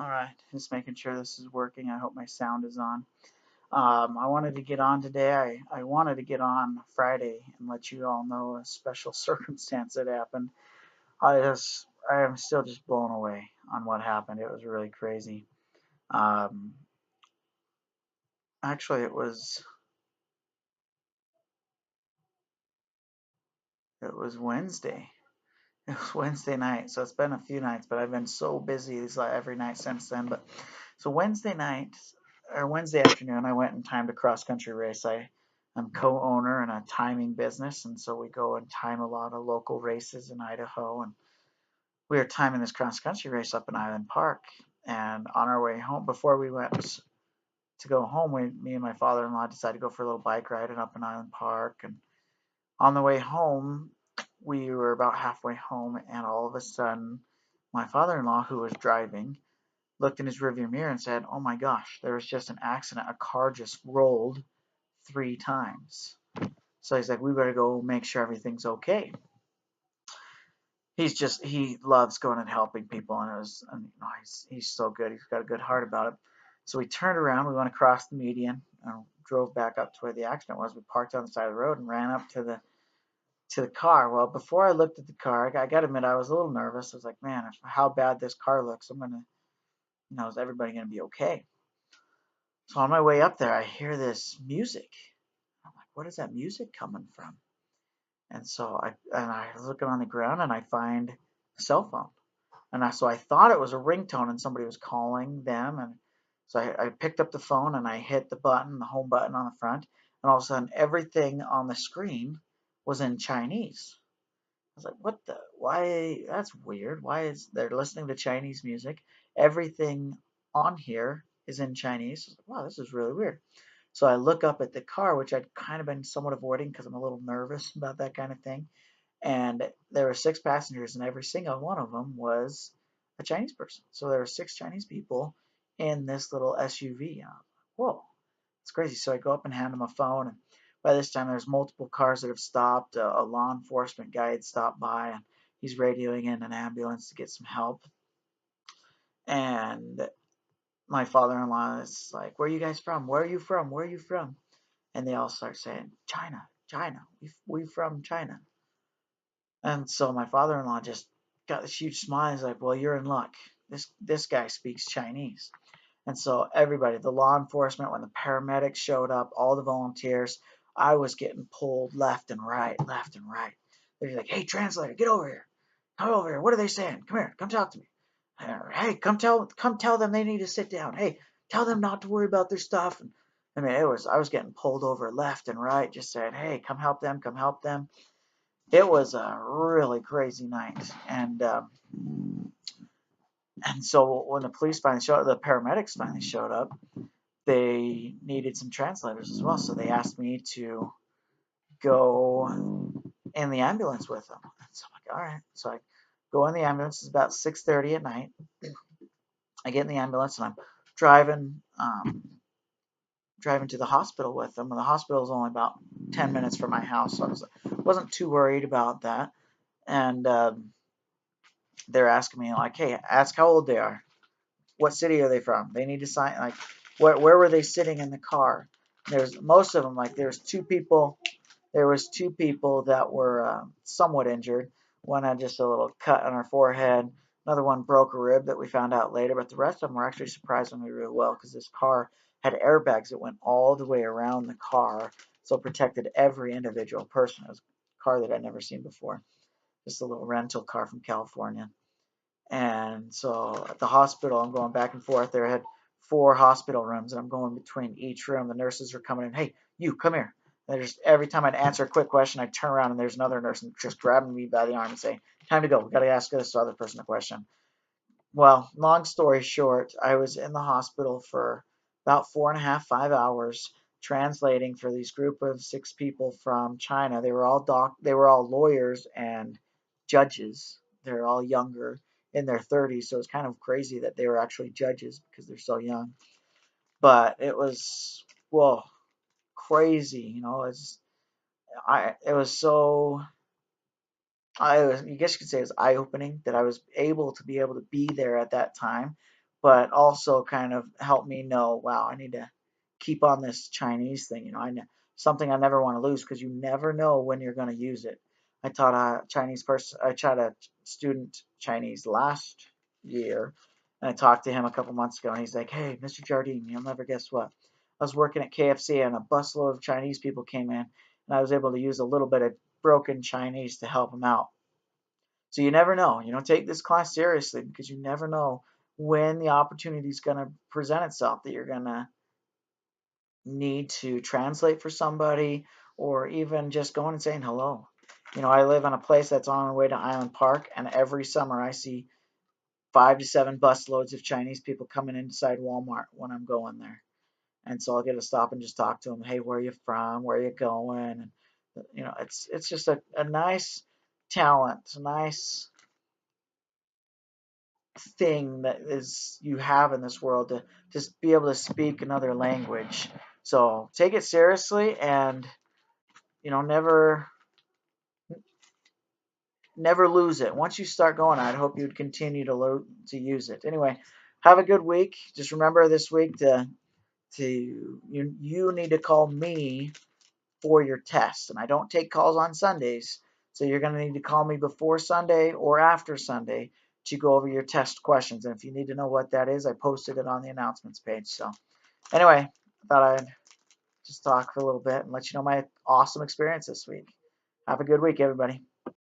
All right, just making sure this is working. I hope my sound is on. I wanted to get on today. I wanted to get on Friday and let you all know a special circumstance that happened. I am still just blown away on what happened. It was really crazy. Um, actually, it was Wednesday. It was Wednesday night, so it's been a few nights, but I've been so busy every night since then. But so Wednesday night or Wednesday afternoon, I went and timed a cross country race. I'm co-owner in a timing business, and so we go and time a lot of local races in Idaho. And we were timing this cross country race up in Island Park. And on our way home, before we went to go home, me and my father-in-law decided to go for a little bike ride and up in Island Park. And on the way home, we were about halfway home, and all of a sudden, my father-in-law, who was driving, looked in his rearview mirror and said, "Oh my gosh, there was just an accident. A car just rolled 3 times." So he's like, "We better go make sure everything's okay." He loves going and helping people, and he's so good. He's got a good heart about it. So we turned around, we went across the median, and drove back up to where the accident was. We parked on the side of the road and ran up to the car. Well, before I looked at the car, I got to admit I was a little nervous. I was like, "Man, how bad this car looks, I'm gonna, is everybody gonna be okay?" So on my way up there, I hear this music. I'm like, "What is that music coming from?" And I was looking on the ground and I find a cell phone. So I thought it was a ringtone and somebody was calling them. And so I picked up the phone and I hit the home button on the front, and all of a sudden everything on the screen was in Chinese. I was like, "What the? Why? That's weird. Why is they're listening to Chinese music? Everything on here is in Chinese." I was like, "Wow, this is really weird." So I look up at the car, which I'd kind of been somewhat avoiding because I'm a little nervous about that kind of thing. And there were 6 passengers, and every single one of them was a Chinese person. So there were 6 Chinese people in this little SUV. And I was like, "Whoa, it's crazy." So I go up and hand him a phone. And by this time, there's multiple cars that have stopped. A law enforcement guy had stopped by, and he's radioing in an ambulance to get some help. And my father-in-law is like, "Where are you guys from? Where are you from? Where are you from?" And they all start saying, "China, China. We from China." And so my father-in-law just got this huge smile. He's like, "Well, you're in luck. This guy speaks Chinese." And so everybody, the law enforcement, when the paramedics showed up, all the volunteers, I was getting pulled left and right, left and right. They're like, "Hey, translator, get over here. Come over here. What are they saying? Come here. Come talk to me. Hey, come tell them they need to sit down. Hey, tell them not to worry about their stuff." And I mean, I was getting pulled over left and right, just saying, "Hey, come help them. Come help them." It was a really crazy night, and so when the paramedics finally showed up, they needed some translators as well. So they asked me to go in the ambulance with them. And so I'm like, "All right." So I go in the ambulance. It's about 6:30 at night. I get in the ambulance and I'm driving, driving to the hospital with them. And the hospital is only about 10 minutes from my house, so wasn't too worried about that. And they're asking me like, "Hey, ask how old they are. What city are they from? They need to sign like where were they sitting in the car?" There's most of them like there's two people. There was 2 people that were somewhat injured. One had just a little cut on her forehead. Another one broke a rib that we found out later. But the rest of them were actually surprisingly really well because this car had airbags that went all the way around the car, so it protected every individual person. It was a car that I'd never seen before. Just a little rental car from California. And so at the hospital, I'm going back and forth. There had 4 hospital rooms, and I'm going between each room. The nurses are coming in. "Hey, you come here." And just every time I'd answer a quick question, I'd turn around and there's another nurse and just grabbing me by the arm and saying, "Time to go. We got to ask this other person a question." Well, long story short, I was in the hospital for about 4.5, 5 hours translating for these group of 6 people from China. They were all lawyers and judges. They're all younger in their 30s, so it's kind of crazy that they were actually judges because they're so young. But it was, well, crazy, it was so I guess you could say it was eye opening that I was able to be there at that time but also kind of helped me know, wow, I need to keep on this Chinese thing. You know, something I never want to lose because you never know when you're going to use it. I taught a Chinese person, I taught a student Chinese last year, and I talked to him a couple months ago, and he's like, "Hey, Mr. Jardine, you'll never guess what. I was working at KFC, and a busload of Chinese people came in, and I was able to use a little bit of broken Chinese to help them out." So you never know. You know, take this class seriously because you never know when the opportunity is going to present itself that you're going to need to translate for somebody or even just going and saying hello. You know, I live in a place that's on the way to Island Park, and every summer I see 5 to 7 bus loads of Chinese people coming inside Walmart when I'm going there. And so I'll get to stop and just talk to them. Hey, where are you from? Where are you going? And you know, it's just a nice talent, a nice thing that is you have in this world to just be able to speak another language. So take it seriously and you know never lose it. Once you start going, I'd hope you'd continue to use it. Anyway, have a good week. Just remember this week to you need to call me for your test. And I don't take calls on Sundays. So you're going to need to call me before Sunday or after Sunday to go over your test questions. And if you need to know what that is, I posted it on the announcements page. So anyway, I thought I'd just talk for a little bit and let you know my awesome experience this week. Have a good week, everybody.